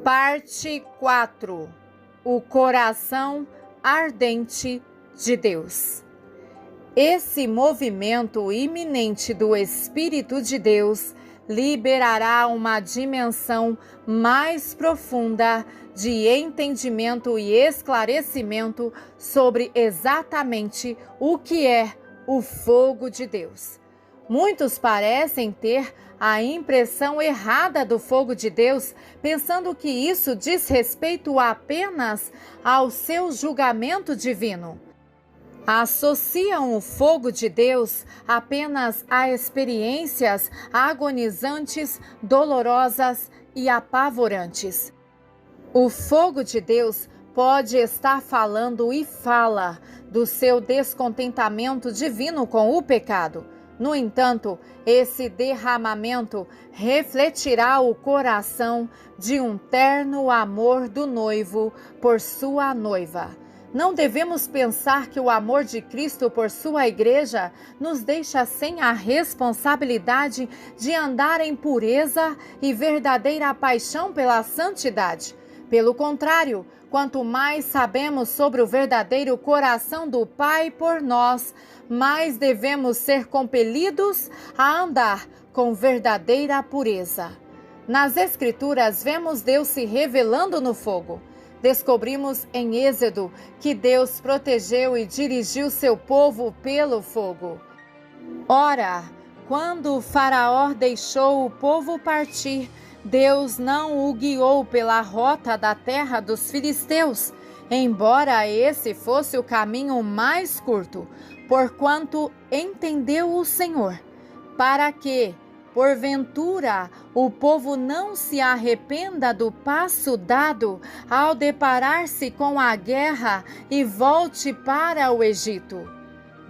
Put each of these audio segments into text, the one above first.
Parte 4. O coração ardente de Deus. Esse movimento iminente do Espírito de Deus liberará uma dimensão mais profunda de entendimento e esclarecimento sobre exatamente o que é o fogo de Deus. Muitos parecem ter a impressão errada do fogo de Deus, pensando que isso diz respeito apenas ao seu julgamento divino. Associam o fogo de Deus apenas a experiências agonizantes, dolorosas e apavorantes. O fogo de Deus pode estar falando e fala do seu descontentamento divino com o pecado. No entanto, esse derramamento refletirá o coração de um terno amor do noivo por sua noiva. Não devemos pensar que o amor de Cristo por sua igreja nos deixa sem a responsabilidade de andar em pureza e verdadeira paixão pela santidade. Pelo contrário, quanto mais sabemos sobre o verdadeiro coração do Pai por nós, mais devemos ser compelidos a andar com verdadeira pureza. Nas Escrituras, vemos Deus se revelando no fogo. Descobrimos em Êxodo que Deus protegeu e dirigiu seu povo pelo fogo. Ora, quando o Faraó deixou o povo partir, Deus não o guiou pela rota da terra dos filisteus, embora esse fosse o caminho mais curto, porquanto entendeu o Senhor, para que, porventura, o povo não se arrependa do passo dado ao deparar-se com a guerra e volte para o Egito.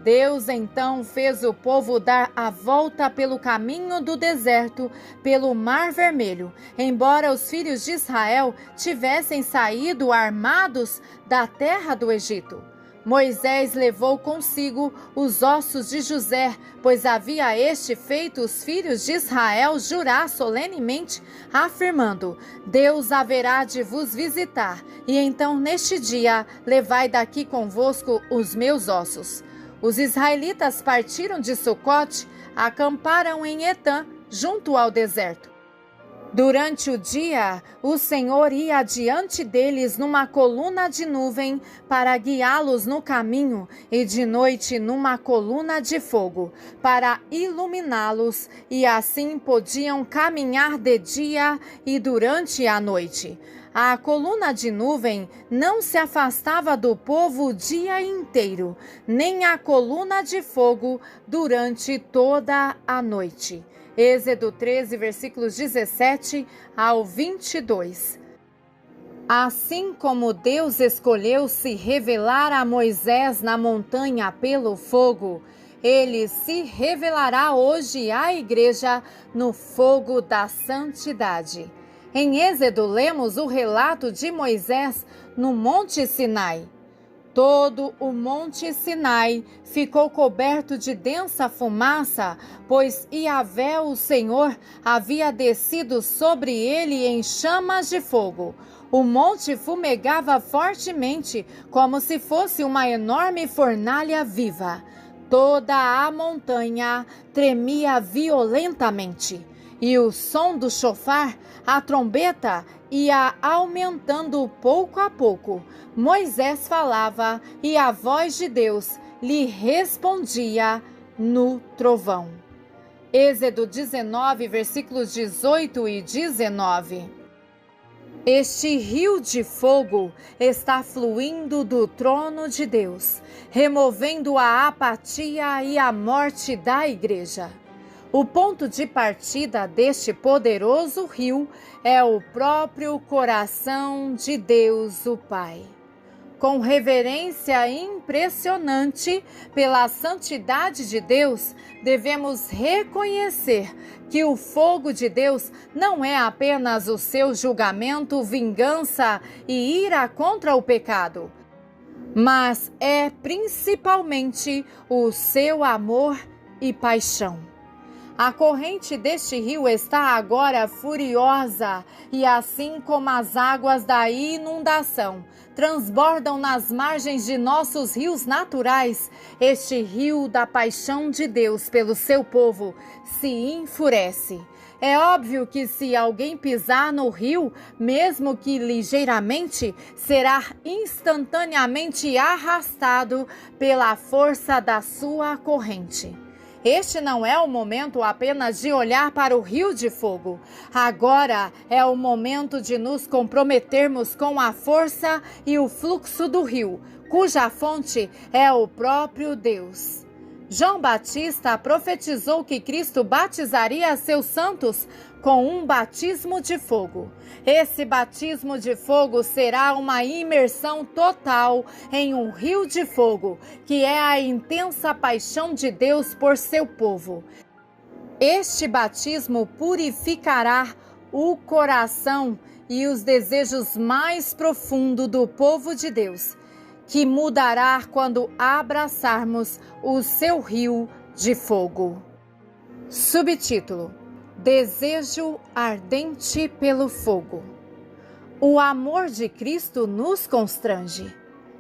Deus então fez o povo dar a volta pelo caminho do deserto, pelo Mar Vermelho, embora os filhos de Israel tivessem saído armados da terra do Egito. Moisés levou consigo os ossos de José, pois havia este feito os filhos de Israel jurar solenemente, afirmando: Deus haverá de vos visitar, e então neste dia levai daqui convosco os meus ossos. Os israelitas partiram de Sucote, acamparam em Etã, junto ao deserto. Durante o dia, o Senhor ia adiante deles numa coluna de nuvem para guiá-los no caminho, e de noite numa coluna de fogo para iluminá-los, e assim podiam caminhar de dia e durante a noite. A coluna de nuvem não se afastava do povo o dia inteiro, nem a coluna de fogo durante toda a noite. Êxodo 13, versículos 17 ao 22. Assim como Deus escolheu se revelar a Moisés na montanha pelo fogo, Ele se revelará hoje à igreja no fogo da santidade. Em Êxodo, lemos o relato de Moisés no Monte Sinai. Todo o Monte Sinai ficou coberto de densa fumaça, pois Yahvé, o Senhor, havia descido sobre ele em chamas de fogo. O monte fumegava fortemente, como se fosse uma enorme fornalha viva. Toda a montanha tremia violentamente. E o som do chofar, a trombeta, ia aumentando pouco a pouco. Moisés falava e a voz de Deus lhe respondia no trovão. Êxodo 19, versículos 18 e 19. Este rio de fogo está fluindo do trono de Deus, removendo a apatia e a morte da igreja. O ponto de partida deste poderoso rio é o próprio coração de Deus, o Pai. Com reverência impressionante pela santidade de Deus, devemos reconhecer que o fogo de Deus não é apenas o seu julgamento, vingança e ira contra o pecado, mas é principalmente o seu amor e paixão. A corrente deste rio está agora furiosa, e assim como as águas da inundação transbordam nas margens de nossos rios naturais, este rio da paixão de Deus pelo seu povo se enfurece. É óbvio que se alguém pisar no rio, mesmo que ligeiramente, será instantaneamente arrastado pela força da sua corrente. Este não é o momento apenas de olhar para o rio de fogo. Agora é o momento de nos comprometermos com a força e o fluxo do rio, cuja fonte é o próprio Deus. João Batista profetizou que Cristo batizaria seus santos com um batismo de fogo. Esse batismo de fogo será uma imersão total em um rio de fogo, que é a intensa paixão de Deus por seu povo. Este batismo purificará o coração e os desejos mais profundos do povo de Deus, que mudará quando abraçarmos o seu rio de fogo. Subtítulo: Desejo ardente pelo fogo. O amor de Cristo nos constrange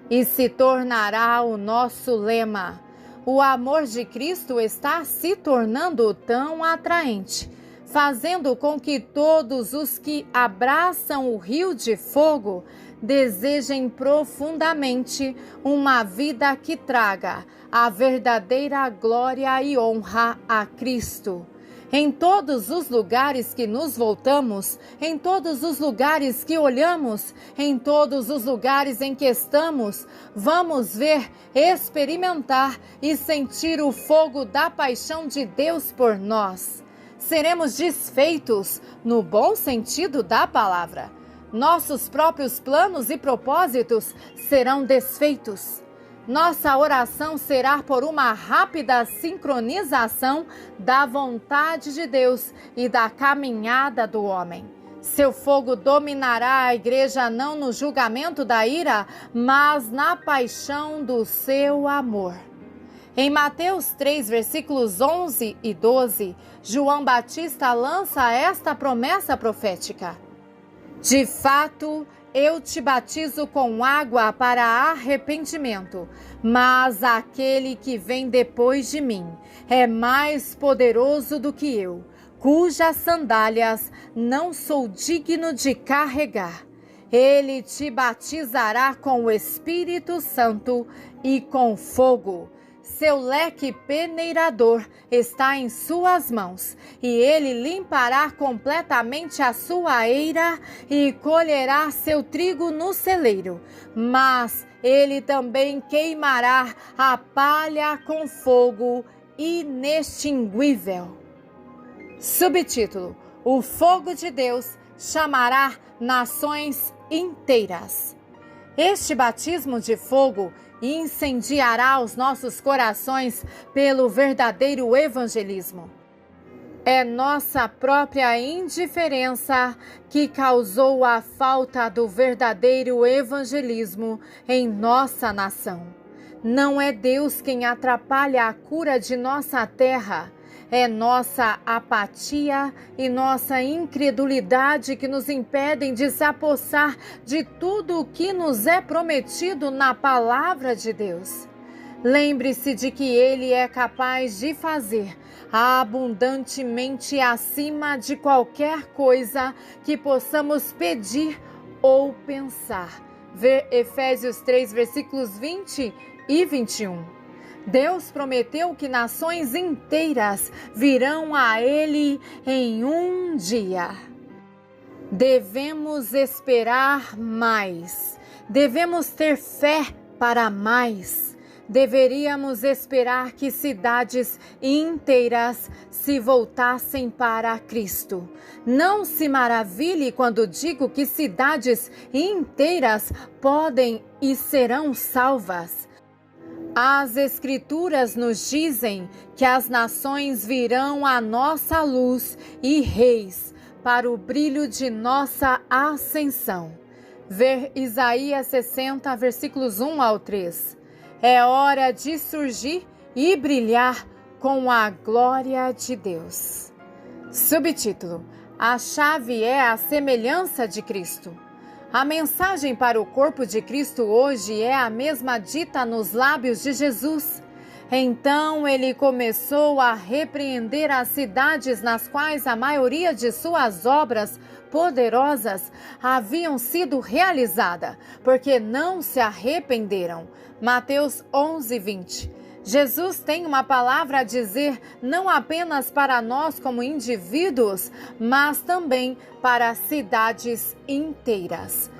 e se tornará o nosso lema. O amor de Cristo está se tornando tão atraente, fazendo com que todos os que abraçam o rio de fogo desejem profundamente uma vida que traga a verdadeira glória e honra a Cristo. Em todos os lugares que nos voltamos, em todos os lugares que olhamos, em todos os lugares em que estamos, vamos ver, experimentar e sentir o fogo da paixão de Deus por nós. Seremos desfeitos no bom sentido da palavra. Nossos próprios planos e propósitos serão desfeitos. Nossa oração será por uma rápida sincronização da vontade de Deus e da caminhada do homem. Seu fogo dominará a igreja não no julgamento da ira, mas na paixão do seu amor. Em Mateus 3, versículos 11 e 12, João Batista lança esta promessa profética: De fato, eu te batizo com água para arrependimento, mas aquele que vem depois de mim é mais poderoso do que eu, cujas sandálias não sou digno de carregar. Ele te batizará com o Espírito Santo e com fogo. Seu leque peneirador está em suas mãos, e ele limpará completamente a sua eira e colherá seu trigo no celeiro. Mas ele também queimará a palha com fogo inextinguível. Subtítulo: O fogo de Deus chamará nações inteiras. Este batismo de fogo incendiará os nossos corações pelo verdadeiro evangelismo. É nossa própria indiferença que causou a falta do verdadeiro evangelismo em nossa nação. Não é Deus quem atrapalha a cura de nossa terra. É nossa apatia e nossa incredulidade que nos impedem de se apossar de tudo o que nos é prometido na palavra de Deus. Lembre-se de que Ele é capaz de fazer abundantemente acima de qualquer coisa que possamos pedir ou pensar. Ver Efésios 3, versículos 20 e 21. Deus prometeu que nações inteiras virão a Ele em um dia. Devemos esperar mais. Devemos ter fé para mais. Deveríamos esperar que cidades inteiras se voltassem para Cristo. Não se maravilhe quando digo que cidades inteiras podem e serão salvas. As Escrituras nos dizem que as nações virão à nossa luz e reis para o brilho de nossa ascensão. Ver Isaías 60, versículos 1 ao 3. É hora de surgir e brilhar com a glória de Deus. Subtítulo: A chave é a semelhança de Cristo. A mensagem para o corpo de Cristo hoje é a mesma dita nos lábios de Jesus. Então ele começou a repreender as cidades nas quais a maioria de suas obras poderosas haviam sido realizadas, porque não se arrependeram. Mateus 11:20. Jesus tem uma palavra a dizer não apenas para nós como indivíduos, mas também para cidades inteiras.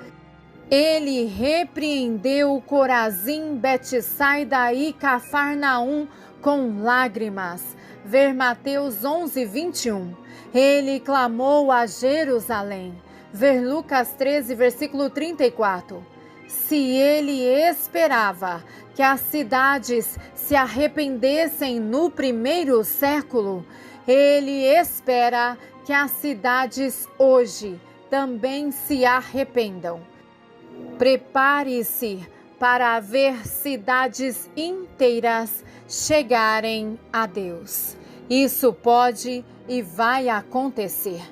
Ele repreendeu Corazim, Betsaida e Cafarnaum com lágrimas. Ver Mateus 11:21. Ele clamou a Jerusalém. Ver Lucas 13, versículo 34. Se ele esperava que as cidades se arrependessem no primeiro século, ele espera que as cidades hoje também se arrependam. Prepare-se para ver cidades inteiras chegarem a Deus. Isso pode e vai acontecer.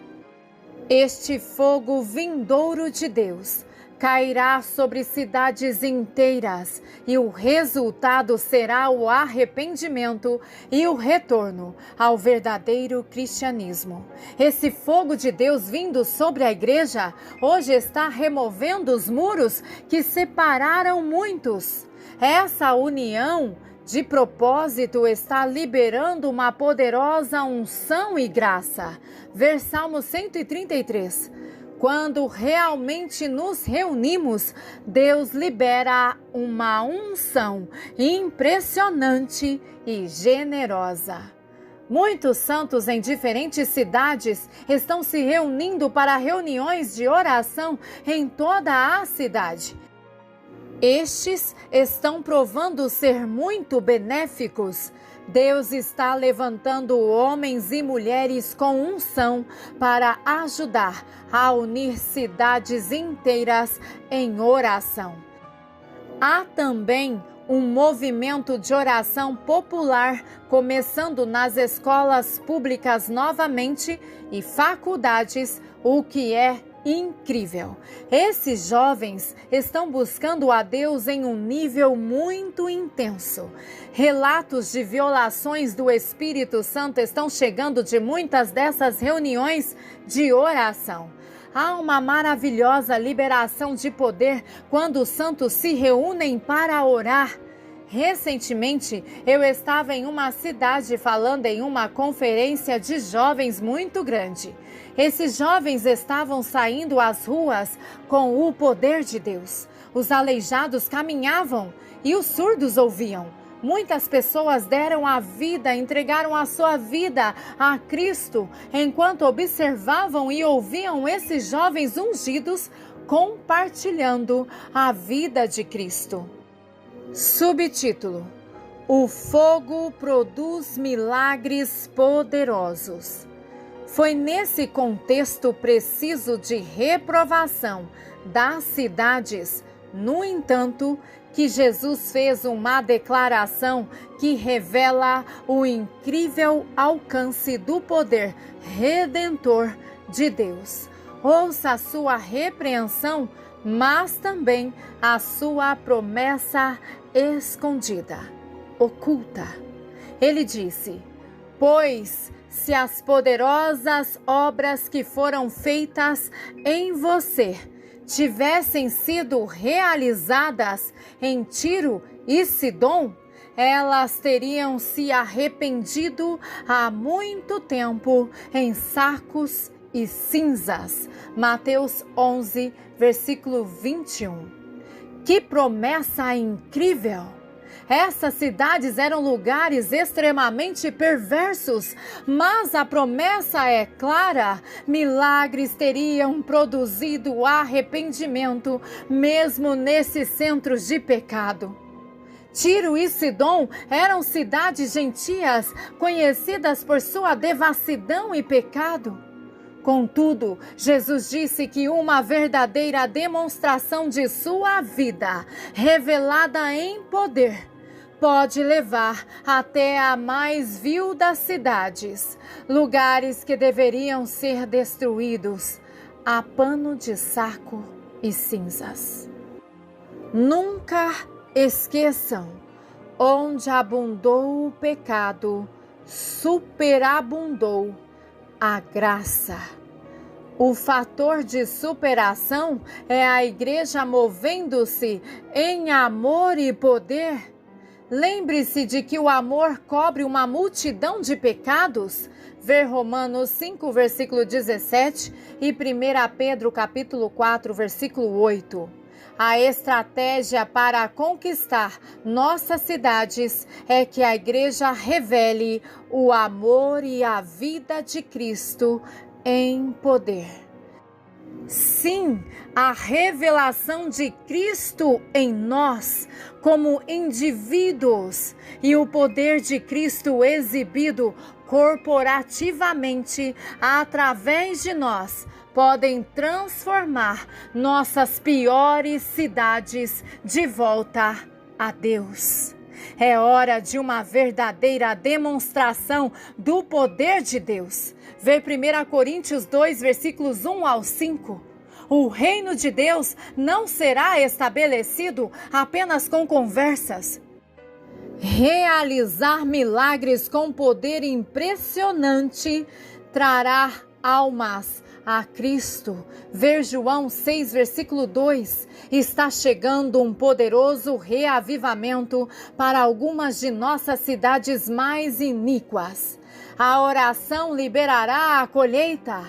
Este fogo vindouro de Deus cairá sobre cidades inteiras e o resultado será o arrependimento e o retorno ao verdadeiro cristianismo. Esse fogo de Deus vindo sobre a igreja hoje está removendo os muros que separaram muitos. Essa união de propósito está liberando uma poderosa unção e graça. Ver Salmo 133. Quando realmente nos reunimos, Deus libera uma unção impressionante e generosa. Muitos santos em diferentes cidades estão se reunindo para reuniões de oração em toda a cidade. Estes estão provando ser muito benéficos. Deus está levantando homens e mulheres com unção para ajudar a unir cidades inteiras em oração. Há também um movimento de oração popular começando nas escolas públicas novamente e faculdades, o que é incrível. Esses jovens estão buscando a Deus em um nível muito intenso. Relatos de violações do Espírito Santo estão chegando de muitas dessas reuniões de oração. Há uma maravilhosa liberação de poder quando os santos se reúnem para orar. Recentemente, eu estava em uma cidade falando em uma conferência de jovens muito grande. Esses jovens estavam saindo às ruas com o poder de Deus. Os aleijados caminhavam e os surdos ouviam. Muitas pessoas deram a vida, entregaram a sua vida a Cristo, enquanto observavam e ouviam esses jovens ungidos compartilhando a vida de Cristo. Subtítulo: O fogo produz milagres poderosos. Foi nesse contexto preciso de reprovação das cidades, no entanto, que Jesus fez uma declaração que revela o incrível alcance do poder redentor de Deus. Ouça a sua repreensão, mas também a sua promessa escondida, oculta. Ele disse: pois se as poderosas obras que foram feitas em você tivessem sido realizadas em Tiro e Sidom, elas teriam se arrependido há muito tempo em sacos e cinzas. Mateus 11, versículo 21. Que promessa incrível! Essas cidades eram lugares extremamente perversos, mas a promessa é clara: milagres teriam produzido arrependimento, mesmo nesses centros de pecado. Tiro e Sidom eram cidades gentias, conhecidas por sua devassidão e pecado. Contudo, Jesus disse que uma verdadeira demonstração de sua vida, revelada em poder, pode levar até a mais vil das cidades, lugares que deveriam ser destruídos a pano de saco e cinzas. Nunca esqueçam, onde abundou o pecado, superabundou a graça. O fator de superação é a igreja movendo-se em amor e poder. Lembre-se de que o amor cobre uma multidão de pecados. Ver Romanos 5, versículo 17 e 1 Pedro capítulo 4, versículo 8. A estratégia para conquistar nossas cidades é que a igreja revele o amor e a vida de Cristo em poder. Sim, a revelação de Cristo em nós como indivíduos e o poder de Cristo exibido corporativamente através de nós podem transformar nossas piores cidades de volta a Deus. É hora de uma verdadeira demonstração do poder de Deus. Ver 1 Coríntios 2, versículos 1 ao 5. O reino de Deus não será estabelecido apenas com conversas. Realizar milagres com poder impressionante trará almas a Cristo. Ver João 6, versículo 2. Está chegando um poderoso reavivamento para algumas de nossas cidades mais iníquas. A oração liberará a colheita.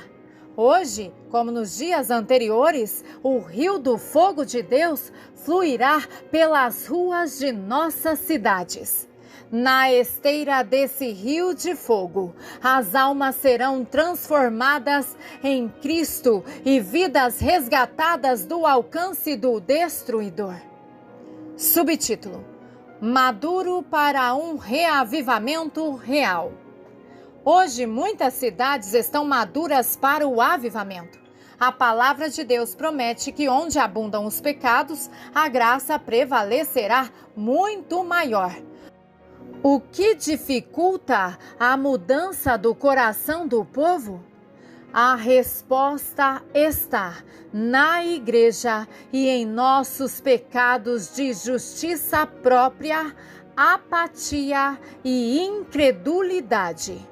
Hoje, como nos dias anteriores, o rio do fogo de Deus fluirá pelas ruas de nossas cidades. Na esteira desse rio de fogo, as almas serão transformadas em Cristo e vidas resgatadas do alcance do destruidor. Subtítulo: Maduro para um reavivamento real. Hoje, muitas cidades estão maduras para o avivamento. A palavra de Deus promete que onde abundam os pecados, a graça prevalecerá muito maior. O que dificulta a mudança do coração do povo? A resposta está na igreja e em nossos pecados de justiça própria, apatia e incredulidade.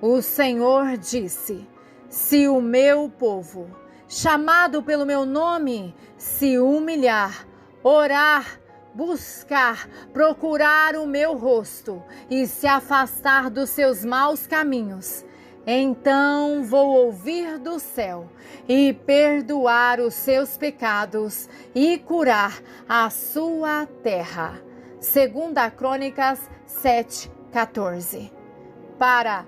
O Senhor disse: se o meu povo, chamado pelo meu nome, se humilhar, orar, buscar, procurar o meu rosto e se afastar dos seus maus caminhos, então vou ouvir do céu e perdoar os seus pecados e curar a sua terra. 2 Crônicas 7:14. Para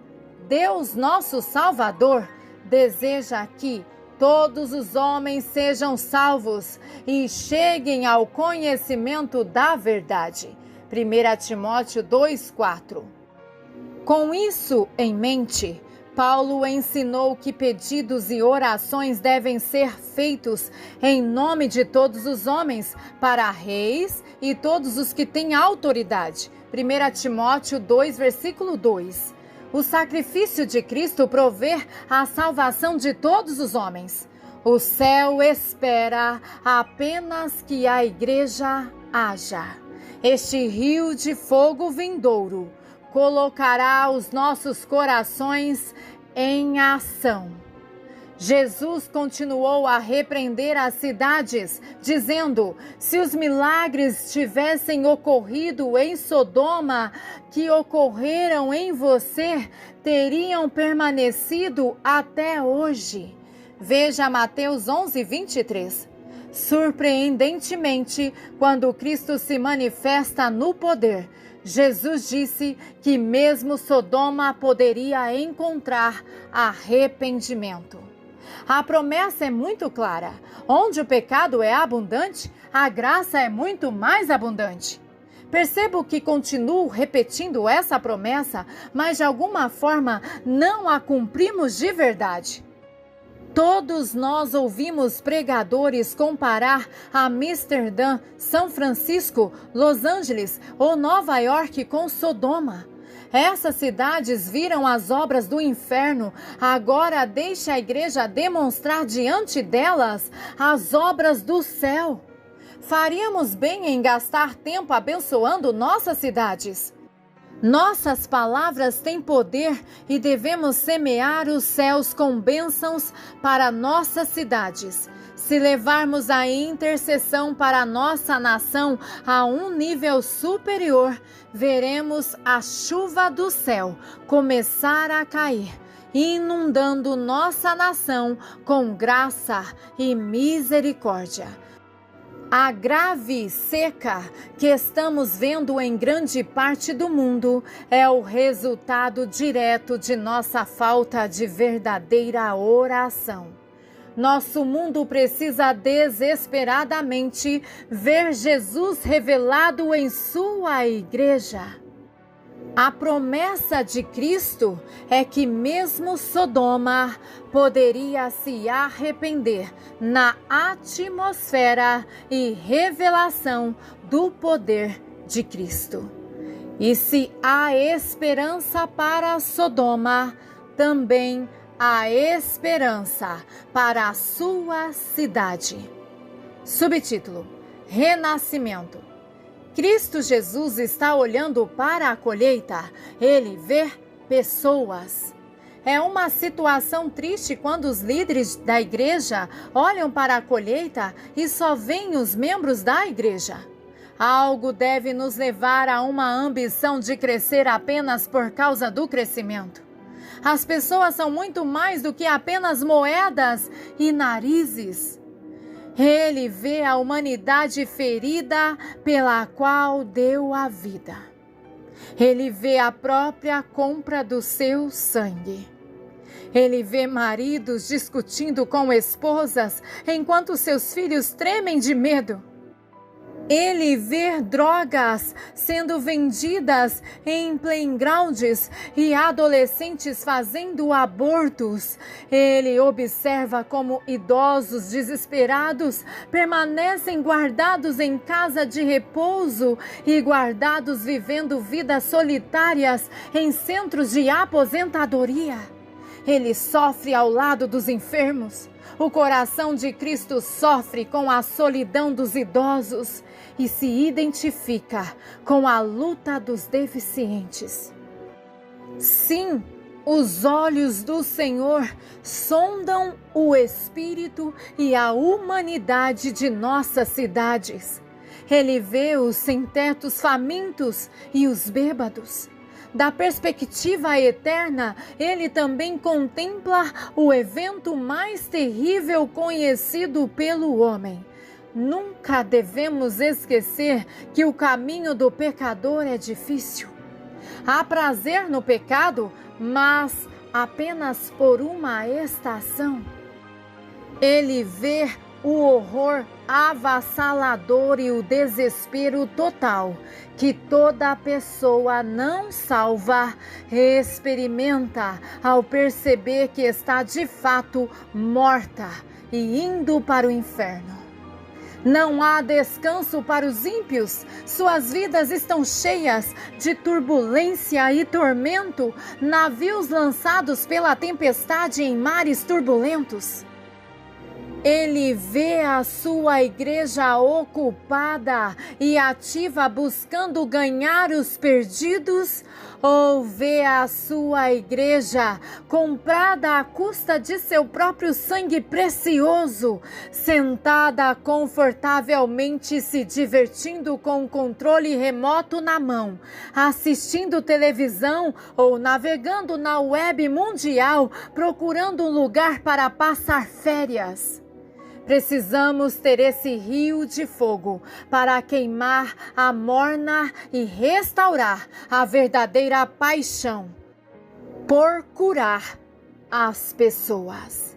Deus nosso Salvador deseja que todos os homens sejam salvos e cheguem ao conhecimento da verdade. 1 Timóteo 2:4. Com isso em mente, Paulo ensinou que pedidos e orações devem ser feitos em nome de todos os homens, para reis e todos os que têm autoridade. 1 Timóteo 2, versículo 2. O sacrifício de Cristo provê a salvação de todos os homens. O céu espera apenas que a igreja haja. Este rio de fogo vindouro colocará os nossos corações em ação. Jesus continuou a repreender as cidades, dizendo: se os milagres tivessem ocorrido em Sodoma, que ocorreram em você, teriam permanecido até hoje. Veja Mateus 11:23. Surpreendentemente, quando Cristo se manifesta no poder, Jesus disse que mesmo Sodoma poderia encontrar arrependimento. A promessa é muito clara. Onde o pecado é abundante, a graça é muito mais abundante. Percebo que continuo repetindo essa promessa, mas de alguma forma não a cumprimos de verdade. Todos nós ouvimos pregadores comparar Amsterdã, São Francisco, Los Angeles ou Nova York com Sodoma. Essas cidades viram as obras do inferno. Agora deixe a igreja demonstrar diante delas as obras do céu. Faríamos bem em gastar tempo abençoando nossas cidades. Nossas palavras têm poder e devemos semear os céus com bênçãos para nossas cidades. Se levarmos a intercessão para a nossa nação a um nível superior, veremos a chuva do céu começar a cair, inundando nossa nação com graça e misericórdia. A grave seca que estamos vendo em grande parte do mundo é o resultado direto de nossa falta de verdadeira oração. Nosso mundo precisa desesperadamente ver Jesus revelado em sua igreja. A promessa de Cristo é que mesmo Sodoma poderia se arrepender na atmosfera e revelação do poder de Cristo. E se há esperança para Sodoma, também há esperança para a sua cidade. Subtítulo: Renascimento. Cristo Jesus está olhando para a colheita. Ele vê pessoas. É uma situação triste quando os líderes da igreja olham para a colheita e só veem os membros da igreja. Algo deve nos levar a uma ambição de crescer apenas por causa do crescimento. As pessoas são muito mais do que apenas moedas e narizes. Ele vê a humanidade ferida pela qual deu a vida. Ele vê a própria compra do seu sangue. Ele vê maridos discutindo com esposas enquanto seus filhos tremem de medo. Ele vê drogas sendo vendidas em playgrounds e adolescentes fazendo abortos. Ele observa como idosos desesperados permanecem guardados em casa de repouso e guardados vivendo vidas solitárias em centros de aposentadoria. Ele sofre ao lado dos enfermos. O coração de Cristo sofre com a solidão dos idosos e se identifica com a luta dos deficientes. Sim, os olhos do Senhor sondam o espírito e a humanidade de nossas cidades. Ele vê os sem-tetos famintos e os bêbados. Da perspectiva eterna, ele também contempla o evento mais terrível conhecido pelo homem. Nunca devemos esquecer que o caminho do pecador é difícil. Há prazer no pecado, mas apenas por uma estação. Ele vê o horror avassalador e o desespero total que toda pessoa não salva experimenta ao perceber que está de fato morta e indo para o inferno. Não há descanso para os ímpios, suas vidas estão cheias de turbulência e tormento, navios lançados pela tempestade em mares turbulentos. Ele vê a sua igreja ocupada e ativa buscando ganhar os perdidos, ou vê a sua igreja comprada à custa de seu próprio sangue precioso, sentada confortavelmente se divertindo com o controle remoto na mão, assistindo televisão ou navegando na web mundial, procurando um lugar para passar férias. Precisamos ter esse rio de fogo para queimar a morna e restaurar a verdadeira paixão por curar as pessoas.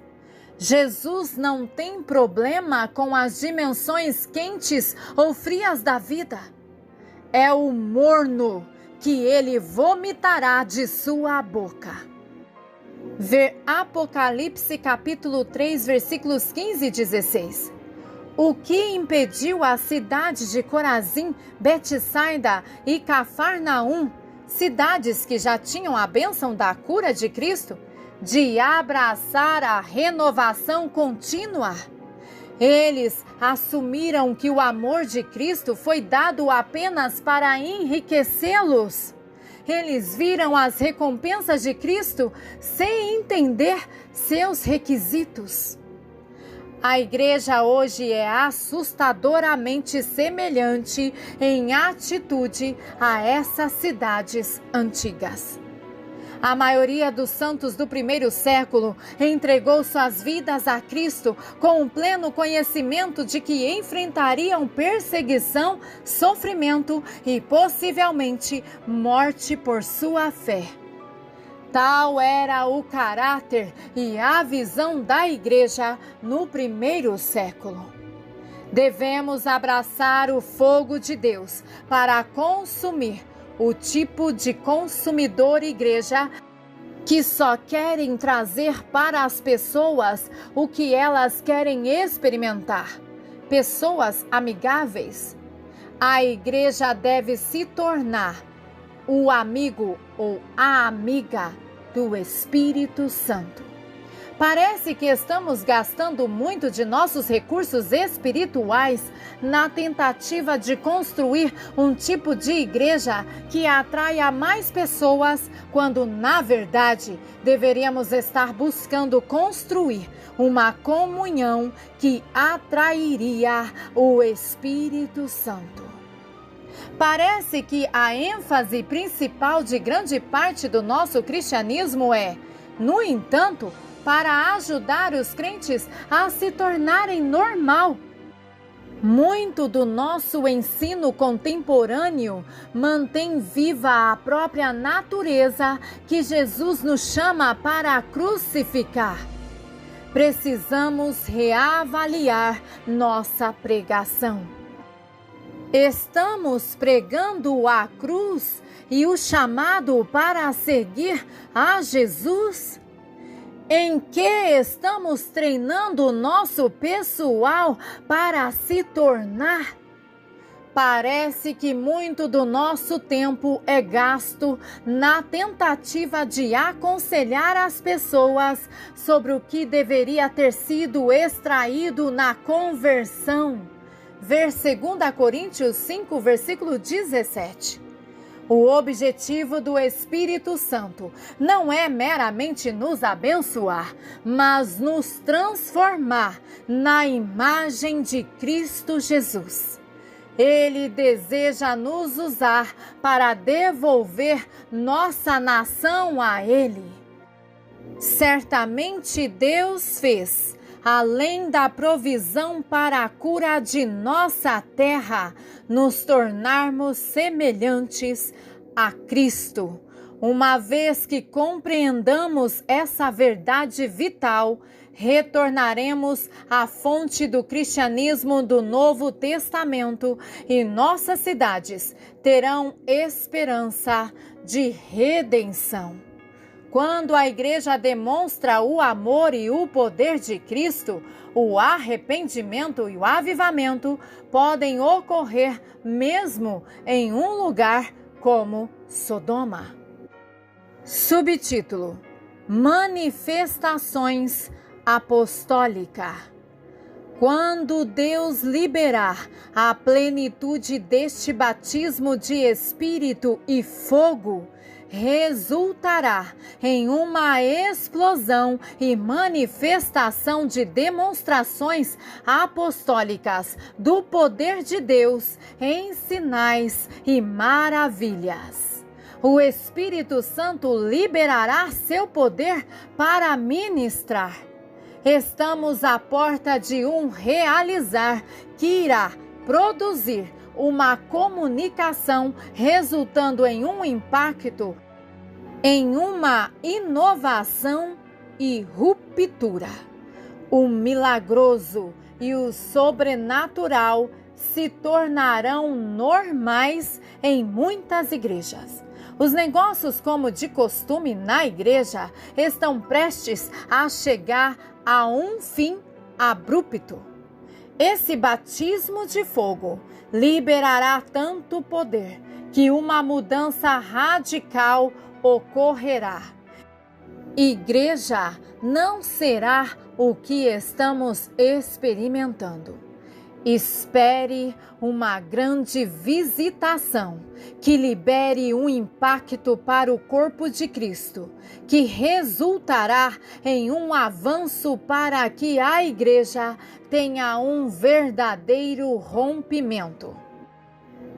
Jesus não tem problema com as dimensões quentes ou frias da vida. É o morno que ele vomitará de sua boca. Ver Apocalipse capítulo 3, versículos 15 e 16. O que impediu a cidade de Corazim, Betsaida e Cafarnaum, cidades que já tinham a bênção da cura de Cristo, de abraçar a renovação contínua? Eles assumiram que o amor de Cristo foi dado apenas para enriquecê-los. Eles viram as recompensas de Cristo sem entender seus requisitos. A igreja hoje é assustadoramente semelhante em atitude a essas cidades antigas. A maioria dos santos do primeiro século entregou suas vidas a Cristo com o pleno conhecimento de que enfrentariam perseguição, sofrimento e possivelmente morte por sua fé. Tal era o caráter e a visão da igreja no primeiro século. Devemos abraçar o fogo de Deus para consumir o tipo de consumidor igreja que só querem trazer para as pessoas o que elas querem experimentar. Pessoas amigáveis. A igreja deve se tornar o amigo ou a amiga do Espírito Santo. Parece que estamos gastando muito de nossos recursos espirituais na tentativa de construir um tipo de igreja que atraia mais pessoas, quando, na verdade, deveríamos estar buscando construir uma comunhão que atrairia o Espírito Santo. Parece que a ênfase principal de grande parte do nosso cristianismo é, no entanto, para ajudar os crentes a se tornarem normal. Muito do nosso ensino contemporâneo mantém viva a própria natureza que Jesus nos chama para crucificar. Precisamos reavaliar nossa pregação. Estamos pregando a cruz e o chamado para seguir a Jesus? Em que estamos treinando o nosso pessoal para se tornar? Parece que muito do nosso tempo é gasto na tentativa de aconselhar as pessoas sobre o que deveria ter sido extraído na conversão. Ver 2 Coríntios 5, versículo 17. O objetivo do Espírito Santo não é meramente nos abençoar, mas nos transformar na imagem de Cristo Jesus. Ele deseja nos usar para devolver nossa nação a Ele. Certamente Deus fez, além da provisão para a cura de nossa terra, nos tornarmos semelhantes a Cristo. Uma vez que compreendamos essa verdade vital, retornaremos à fonte do cristianismo do Novo Testamento e nossas cidades terão esperança de redenção. Quando a igreja demonstra o amor e o poder de Cristo, o arrependimento e o avivamento podem ocorrer mesmo em um lugar como Sodoma. Subtítulo: Manifestações Apostólicas. Quando Deus liberar a plenitude deste batismo de Espírito e fogo, resultará em uma explosão e manifestação de demonstrações apostólicas do poder de Deus em sinais e maravilhas. O Espírito Santo liberará seu poder para ministrar. Estamos à porta de um realizar que irá produzir uma comunicação resultando em um impacto, em uma inovação e ruptura. O milagroso e o sobrenatural se tornarão normais em muitas igrejas. Os negócios, como de costume na igreja, estão prestes a chegar a um fim abrupto. Esse batismo de fogo liberará tanto poder que uma mudança radical ocorrerá. Igreja não será o que estamos experimentando. Espere uma grande visitação que libere um impacto para o corpo de Cristo, que resultará em um avanço para que a igreja tenha um verdadeiro rompimento.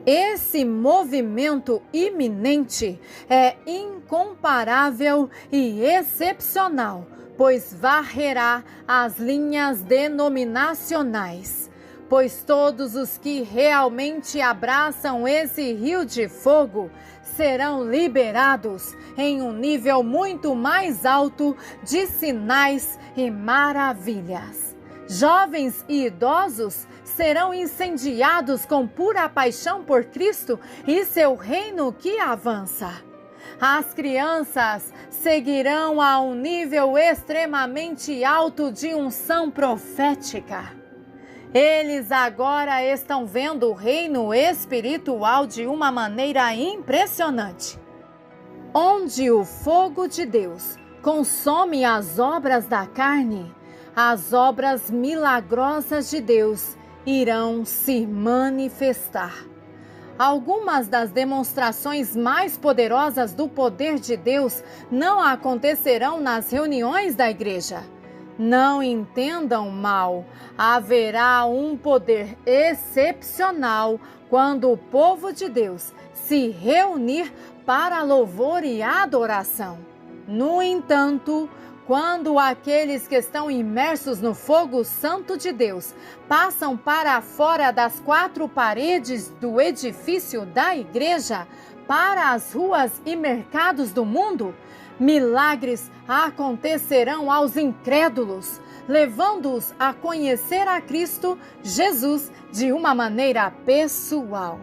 Esse movimento iminente é incomparável e excepcional, pois varrerá as linhas denominacionais. Pois todos os que realmente abraçam esse rio de fogo serão liberados em um nível muito mais alto de sinais e maravilhas. Jovens e idosos serão incendiados com pura paixão por Cristo e seu reino que avança. As crianças seguirão a um nível extremamente alto de unção profética. Eles agora estão vendo o reino espiritual de uma maneira impressionante, onde o fogo de Deus consome as obras da carne. As obras milagrosas de Deus irão se manifestar. Algumas das demonstrações mais poderosas do poder de Deus não acontecerão nas reuniões da igreja. Não entendam mal, haverá um poder excepcional quando o povo de Deus se reunir para louvor e adoração. No entanto, quando aqueles que estão imersos no fogo santo de Deus passam para fora das quatro paredes do edifício da igreja, para as ruas e mercados do mundo, milagres acontecerão aos incrédulos, levando-os a conhecer a Cristo Jesus de uma maneira pessoal.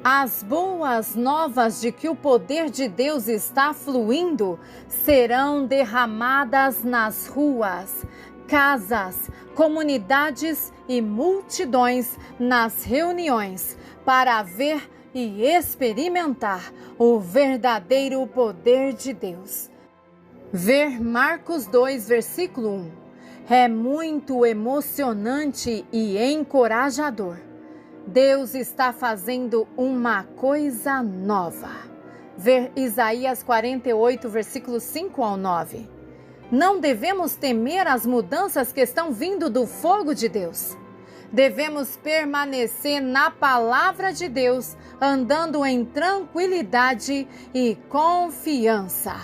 As boas novas de que o poder de Deus está fluindo serão derramadas nas ruas, casas, comunidades e multidões nas reuniões para ver e experimentar o verdadeiro poder de Deus. Ver Marcos 2, versículo 1. É muito emocionante e encorajador. Deus está fazendo uma coisa nova. Ver Isaías 48, versículos 5 ao 9. Não devemos temer as mudanças que estão vindo do fogo de Deus. Devemos permanecer na palavra de Deus, andando em tranquilidade e confiança.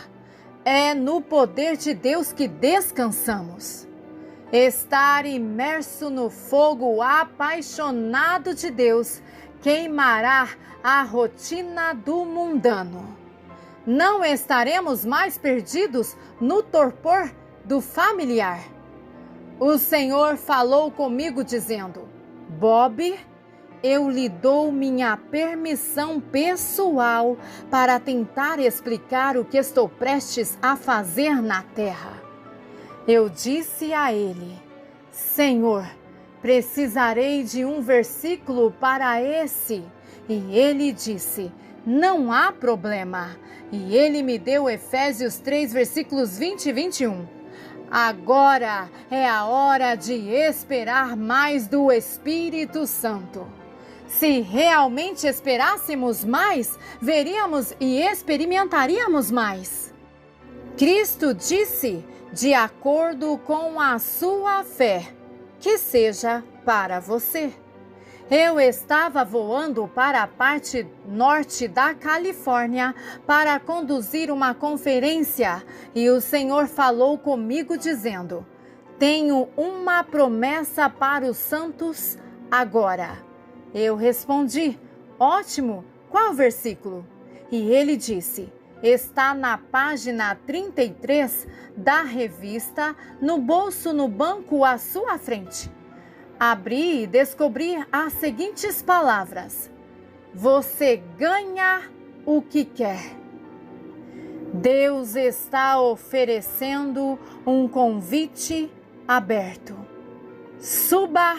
É no poder de Deus que descansamos. Estar imerso no fogo apaixonado de Deus queimará a rotina do mundano. Não estaremos mais perdidos no torpor do familiar. O Senhor falou comigo dizendo: Bob, eu lhe dou minha permissão pessoal para tentar explicar o que estou prestes a fazer na terra. Eu disse a ele: Senhor, precisarei de um versículo para esse. E ele disse: não há problema. E ele me deu Efésios 3, versículos 20 e 21. Agora é a hora de esperar mais do Espírito Santo. Se realmente esperássemos mais, veríamos e experimentaríamos mais. Cristo disse, de acordo com a sua fé, que seja para você. Eu estava voando para a parte norte da Califórnia para conduzir uma conferência e o Senhor falou comigo dizendo: tenho uma promessa para os santos agora. Eu respondi: ótimo, qual versículo? E ele disse: está na página 33 da revista, no bolso no banco à sua frente. Abri e descobri as seguintes palavras: você ganha o que quer. Deus está oferecendo um convite aberto. Suba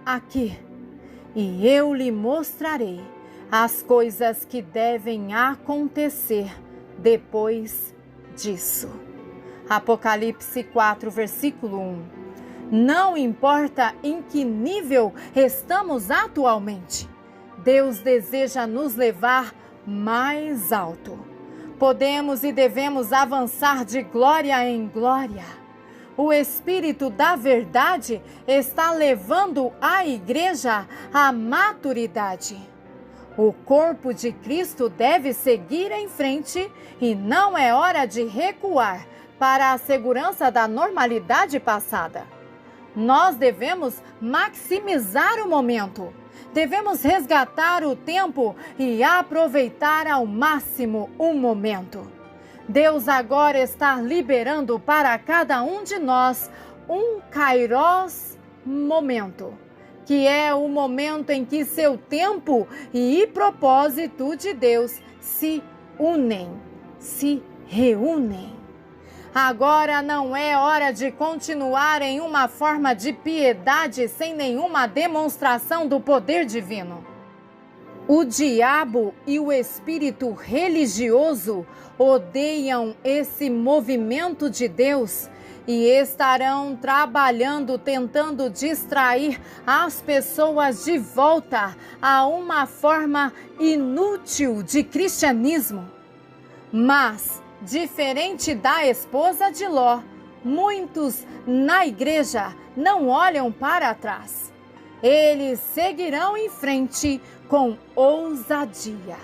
aqui e eu lhe mostrarei as coisas que devem acontecer depois disso. Apocalipse 4, versículo 1. Não importa em que nível estamos atualmente, Deus deseja nos levar mais alto. Podemos e devemos avançar de glória em glória. O Espírito da Verdade está levando a igreja à maturidade. O corpo de Cristo deve seguir em frente e não é hora de recuar para a segurança da normalidade passada. Nós devemos maximizar o momento. Devemos resgatar o tempo e aproveitar ao máximo o momento. Deus agora está liberando para cada um de nós um Kairos momento, que é o momento em que seu tempo e propósito de Deus se unem, se reúnem. Agora não é hora de continuar em uma forma de piedade sem nenhuma demonstração do poder divino. O diabo e o espírito religioso odeiam esse movimento de Deus e estarão trabalhando, tentando distrair as pessoas de volta a uma forma inútil de cristianismo. Mas, diferente da esposa de Ló, muitos na igreja não olham para trás. Eles seguirão em frente com ousadia.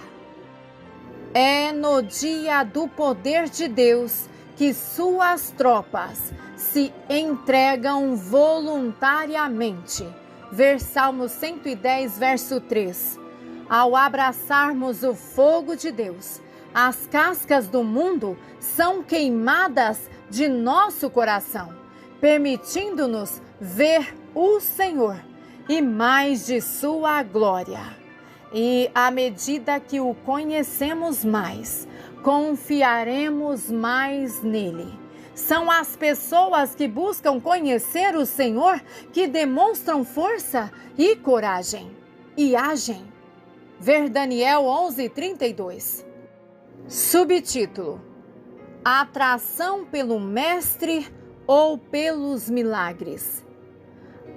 É no dia do poder de Deus que suas tropas se entregam voluntariamente. Ver Salmo 110, verso 3. Ao abraçarmos o fogo de Deus, as cascas do mundo são queimadas de nosso coração, permitindo-nos ver o Senhor e mais de sua glória. E à medida que o conhecemos mais, confiaremos mais nele. São as pessoas que buscam conhecer o Senhor que demonstram força e coragem e agem. Ver Daniel 11:32. Subtítulo: Atração pelo Mestre ou pelos milagres.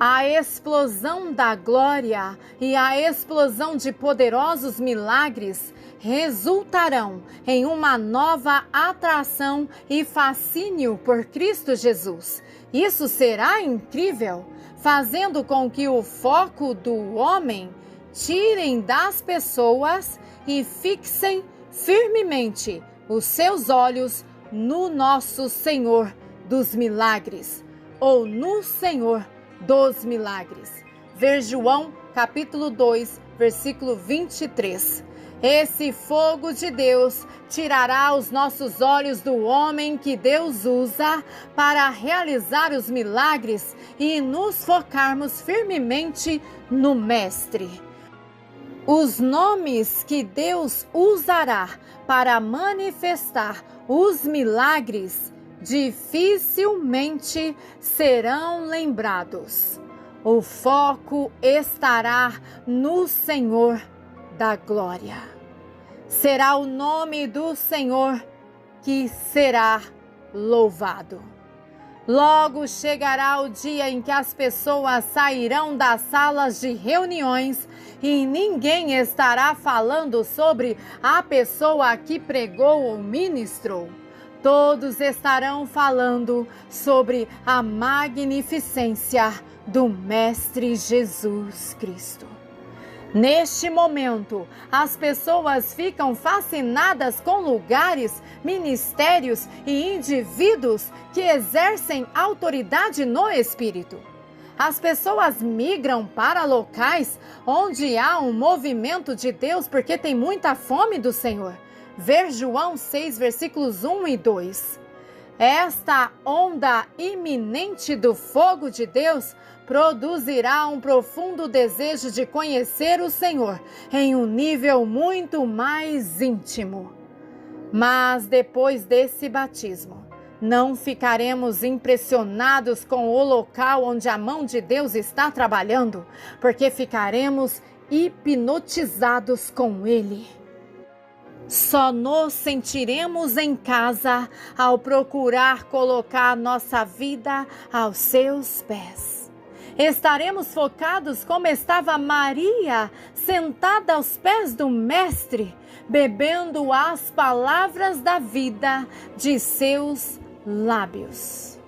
A explosão da glória e a explosão de poderosos milagres resultarão em uma nova atração e fascínio por Cristo Jesus. Isso será incrível, fazendo com que o foco do homem tirem das pessoas e fixem firmemente os seus olhos no nosso Senhor dos milagres, ou no Senhor dos milagres. Ver João capítulo 2, versículo 23. Esse fogo de Deus tirará os nossos olhos do homem que Deus usa para realizar os milagres e nos focarmos firmemente no Mestre. Os nomes que Deus usará para manifestar os milagres dificilmente serão lembrados. O foco estará no Senhor da glória. Será o nome do Senhor que será louvado. Logo chegará o dia em que as pessoas sairão das salas de reuniões e ninguém estará falando sobre a pessoa que pregou ou ministrou. Todos estarão falando sobre a magnificência do Mestre Jesus Cristo. Neste momento, as pessoas ficam fascinadas com lugares, ministérios e indivíduos que exercem autoridade no Espírito. As pessoas migram para locais onde há um movimento de Deus porque tem muita fome do Senhor. Ver João 6, versículos 1 e 2. Esta onda iminente do fogo de Deus produzirá um profundo desejo de conhecer o Senhor em um nível muito mais íntimo. Mas depois desse batismo, não ficaremos impressionados com o local onde a mão de Deus está trabalhando, porque ficaremos hipnotizados com Ele. Só nos sentiremos em casa ao procurar colocar nossa vida aos seus pés. Estaremos focados como estava Maria, sentada aos pés do Mestre, bebendo as palavras da vida de seus lábios.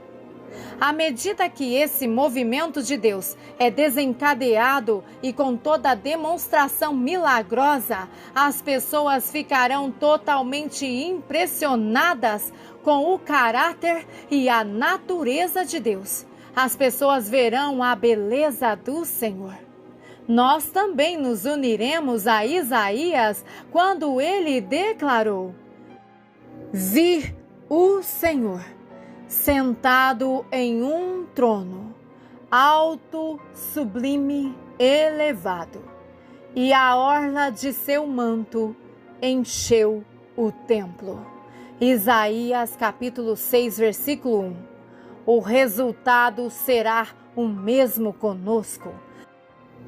À medida que esse movimento de Deus é desencadeado e com toda a demonstração milagrosa, as pessoas ficarão totalmente impressionadas com o caráter e a natureza de Deus. As pessoas verão a beleza do Senhor. Nós também nos uniremos a Isaías quando ele declarou: Vi o Senhor sentado em um trono, alto, sublime, elevado, e a orla de seu manto encheu o templo. Isaías capítulo 6, versículo 1. O resultado será o mesmo conosco.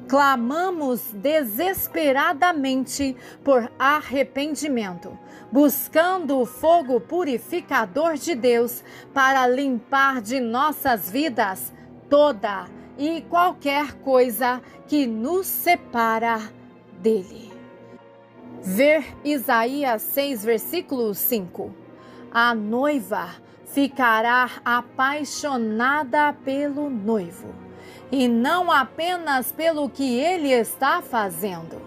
Clamamos desesperadamente por arrependimento, buscando o fogo purificador de Deus para limpar de nossas vidas toda e qualquer coisa que nos separa dele. Ver Isaías 6, versículo 5. A noiva ficará apaixonada pelo noivo, e não apenas pelo que ele está fazendo.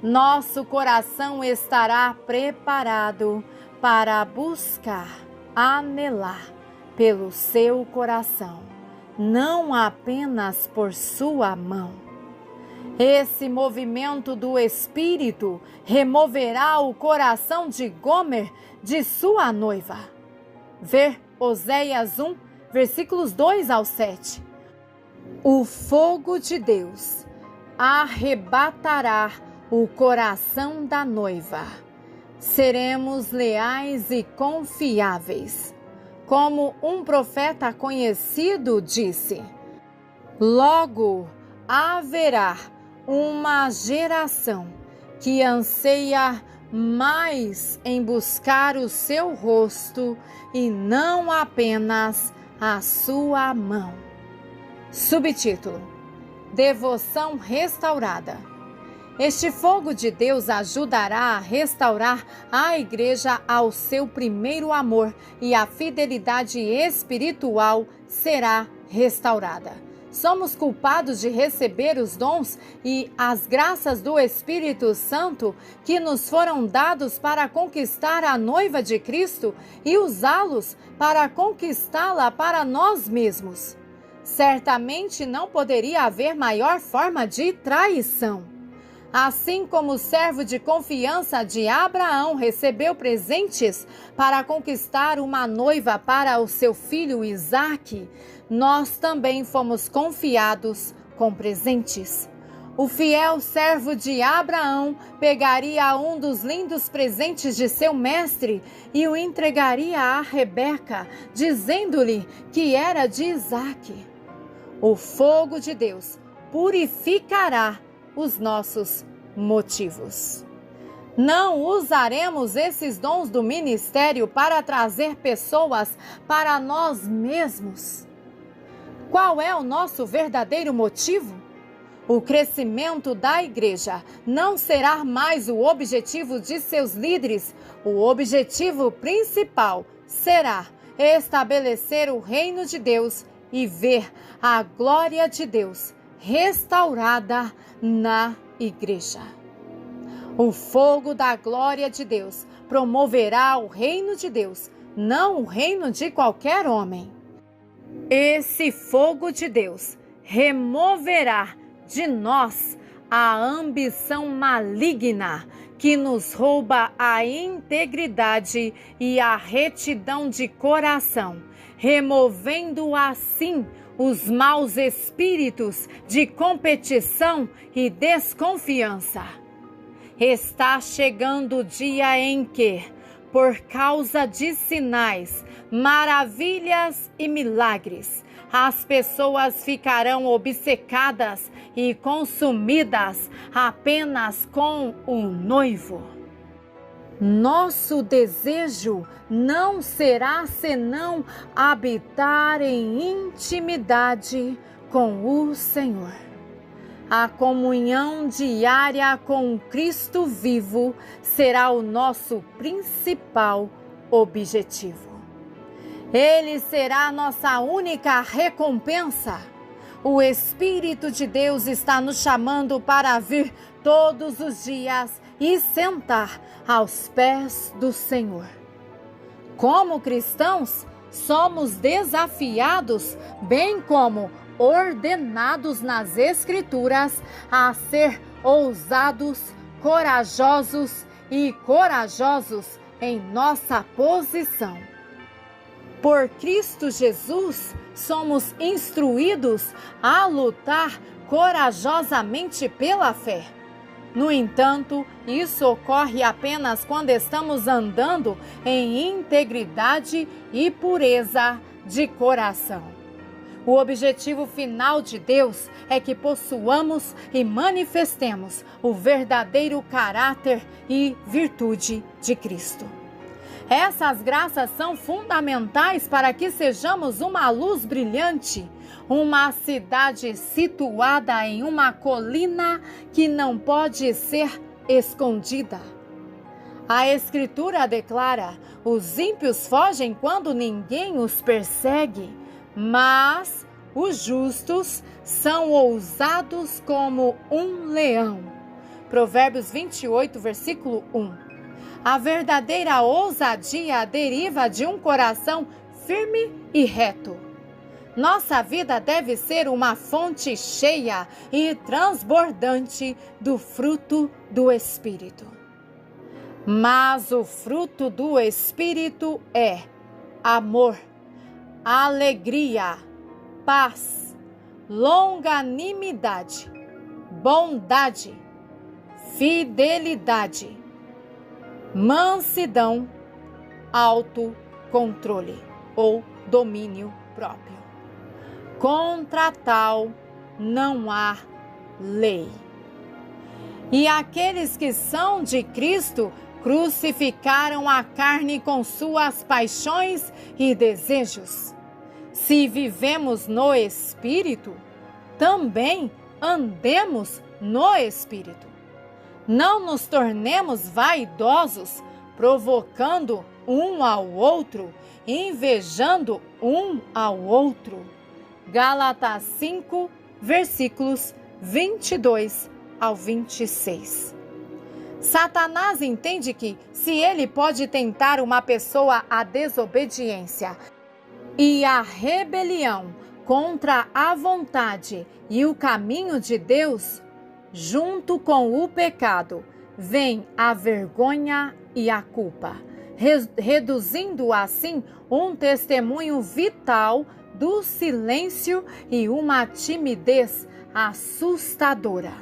Nosso coração estará preparado para buscar, anelar pelo seu coração, não apenas por sua mão. Esse movimento do Espírito removerá o coração de Gomer de sua noiva. Ver Oséias 1, versículos 2 ao 7. O fogo de Deus arrebatará o coração da noiva. Seremos leais e confiáveis. Como um profeta conhecido disse: logo haverá uma geração que anseia mais em buscar o seu rosto e não apenas a sua mão. Subtítulo: Devoção restaurada. Este fogo de Deus ajudará a restaurar a igreja ao seu primeiro amor e a fidelidade espiritual será restaurada. Somos culpados de receber os dons e as graças do Espírito Santo que nos foram dados para conquistar a noiva de Cristo e usá-los para conquistá-la para nós mesmos. Certamente não poderia haver maior forma de traição. Assim como o servo de confiança de Abraão recebeu presentes para conquistar uma noiva para o seu filho Isaque, nós também fomos confiados com presentes. O fiel servo de Abraão pegaria um dos lindos presentes de seu mestre e o entregaria a Rebeca, dizendo-lhe que era de Isaque. O fogo de Deus purificará os nossos motivos. Não usaremos esses dons do ministério para trazer pessoas para nós mesmos. Qual é o nosso verdadeiro motivo? O crescimento da igreja não será mais o objetivo de seus líderes. O objetivo principal será estabelecer o reino de Deus e ver a glória de Deus restaurada na igreja. O fogo da glória de Deus promoverá o reino de Deus, não o reino de qualquer homem. Esse fogo de Deus removerá de nós a ambição maligna que nos rouba a integridade e a retidão de coração, removendo assim os maus espíritos de competição e desconfiança. Está chegando o dia em que, por causa de sinais, maravilhas e milagres, as pessoas ficarão obcecadas e consumidas apenas com o noivo. Nosso desejo não será senão habitar em intimidade com o Senhor. A comunhão diária com Cristo vivo será o nosso principal objetivo. Ele será nossa única recompensa. O Espírito de Deus está nos chamando para vir todos os dias e sentar aos pés do Senhor. Como cristãos, somos desafiados, bem como ordenados nas Escrituras, a ser ousados, corajosos e corajosos em nossa posição. Por Cristo Jesus, somos instruídos a lutar corajosamente pela fé. No entanto, isso ocorre apenas quando estamos andando em integridade e pureza de coração. O objetivo final de Deus é que possuamos e manifestemos o verdadeiro caráter e virtude de Cristo. Essas graças são fundamentais para que sejamos uma luz brilhante, uma cidade situada em uma colina que não pode ser escondida. A Escritura declara: os ímpios fogem quando ninguém os persegue, mas os justos são ousados como um leão. Provérbios 28, versículo 1. A verdadeira ousadia deriva de um coração firme e reto. Nossa vida deve ser uma fonte cheia e transbordante do fruto do Espírito. Mas o fruto do Espírito é amor, alegria, paz, longanimidade, bondade, fidelidade, mansidão, autocontrole ou domínio próprio. Contra tal não há lei. E aqueles que são de Cristo crucificaram a carne com suas paixões e desejos. Se vivemos no Espírito, também andemos no Espírito. Não nos tornemos vaidosos, provocando um ao outro, invejando um ao outro. Gálatas 5, versículos 22 ao 26. Satanás entende que, se ele pode tentar uma pessoa à desobediência e à rebelião contra a vontade e o caminho de Deus, junto com o pecado, vem a vergonha e a culpa, reduzindo assim um testemunho vital do silêncio e uma timidez assustadora.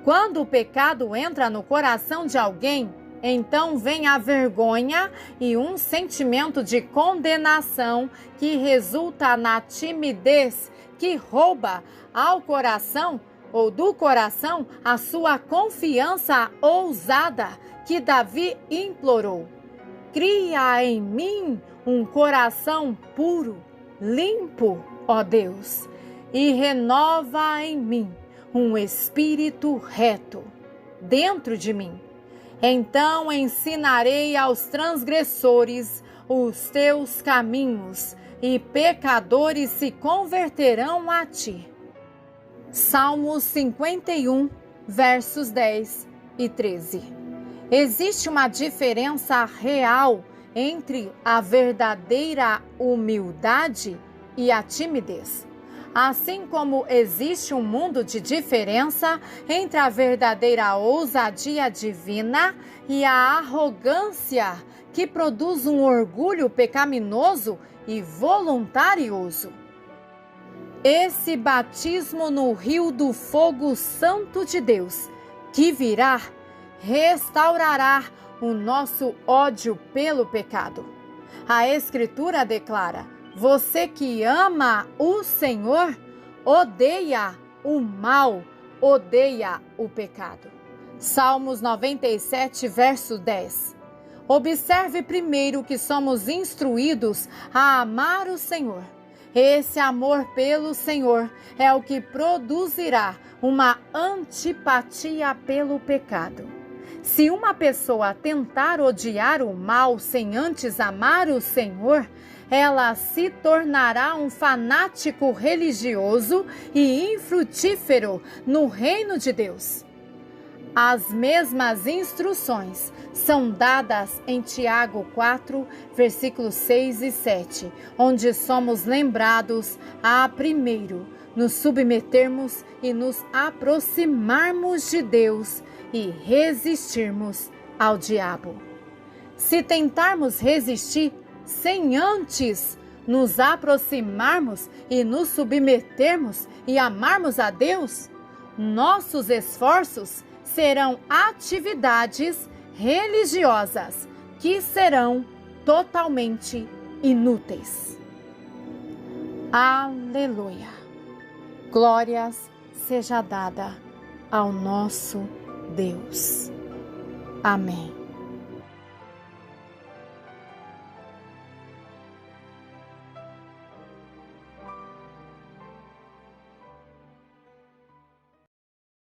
Quando o pecado entra no coração de alguém, então vem a vergonha e um sentimento de condenação que resulta na timidez que rouba ao coração ou do coração a sua confiança ousada que Davi implorou. Cria em mim um coração puro, limpo, ó Deus, e renova em mim um espírito reto dentro de mim. Então ensinarei aos transgressores os teus caminhos, e pecadores se converterão a ti. Salmos 51, versos 10 e 13. Existe uma diferença real entre a verdadeira humildade e a timidez. Assim como existe um mundo de diferença entre a verdadeira ousadia divina e a arrogância que produz um orgulho pecaminoso e voluntarioso. esse batismo no rio do fogo santo de Deus, que virá, restaurará o nosso ódio pelo pecado. A Escritura declara: você que ama o Senhor, odeia o mal, odeia o pecado. Salmos 97, verso 10. Observe primeiro que somos instruídos a amar o Senhor. Esse amor pelo Senhor é o que produzirá uma antipatia pelo pecado. Se uma pessoa tentar odiar o mal sem antes amar o Senhor, ela se tornará um fanático religioso e infrutífero no reino de Deus. As mesmas instruções são dadas em Tiago 4, versículos 6 e 7, onde somos lembrados a primeiro nos submetermos e nos aproximarmos de Deus e resistirmos ao diabo. Se tentarmos resistir sem antes nos aproximarmos e nos submetermos e amarmos a Deus, nossos esforços serão atividades religiosas que serão totalmente inúteis. Aleluia! Glórias seja dada ao nosso Deus. Amém.